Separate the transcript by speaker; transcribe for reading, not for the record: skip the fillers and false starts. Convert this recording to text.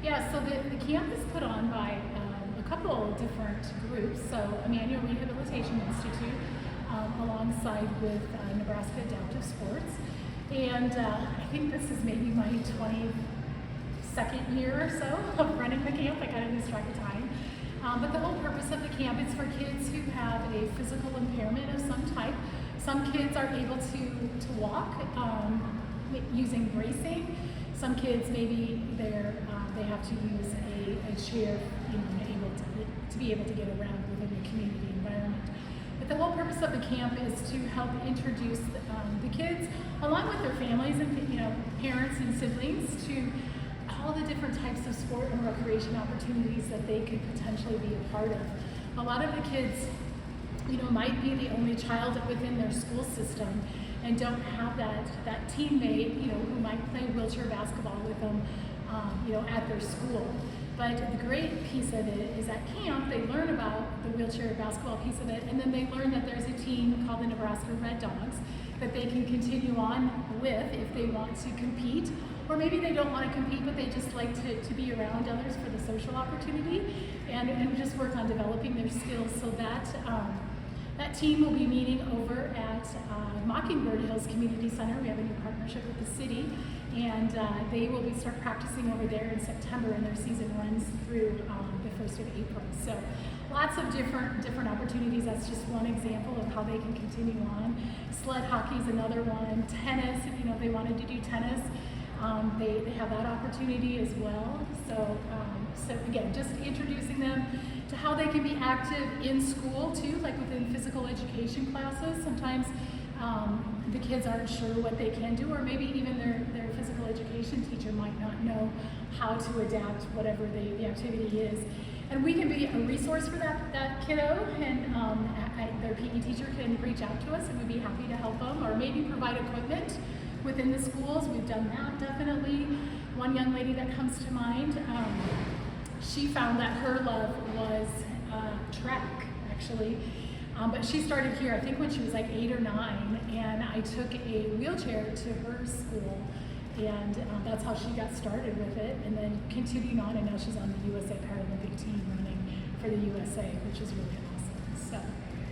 Speaker 1: Yeah, so the camp is put on by a couple different groups. So Immanuel Rehabilitation Institute, alongside with Nebraska Adaptive Sports. And I think this is maybe my 22nd year or so of running the camp. I kind of lose track of time. But the whole purpose of the camp is for kids who have a physical impairment of some type. Some kids are able to walk using bracing. Some kids maybe they have to use a chair, to be able to get around within the community environment. But the whole purpose of the camp is to help introduce the kids, along with their families and parents and siblings, to all the different types of sport and recreation opportunities that they could potentially be a part of. A lot of the kids, might be the only child within their school system and don't have that teammate, who might play wheelchair basketball with them, at their school. But the great piece of it is at camp, they learn about the wheelchair basketball piece of it, and then they learn that there's a team called the Nebraska Red Dogs that they can continue on with if they want to compete, or maybe they don't want to compete, but they just like to be around others for the social opportunity and just work on developing their skills. So that team will be meeting over at Mockingbird Hills Community Center. We have a new partnership with the city, and they will start practicing over there in September, and their season runs through the 1st of April. So lots of different opportunities. That's just one example of how they can continue on. Sled hockey is another one. Tennis, if they wanted to do tennis, they have that opportunity as well. So again, just introducing them to how they can be active in school too, like within physical education classes. Sometimes the kids aren't sure what they can do, or maybe even their physical education teacher might not know how to adapt whatever the activity is. And we can be a resource for that kiddo, and their PE teacher can reach out to us, and we'd be happy to help them, or maybe provide equipment within the schools. We've done that definitely. One young lady that comes to mind, she found that her love was track, actually. But she started here, I think when she was like 8 or 9, and I took a wheelchair to her school, and that's how she got started with it, and then continuing on, and now she's on the USA Paralympic team running for the USA, which is really awesome. So.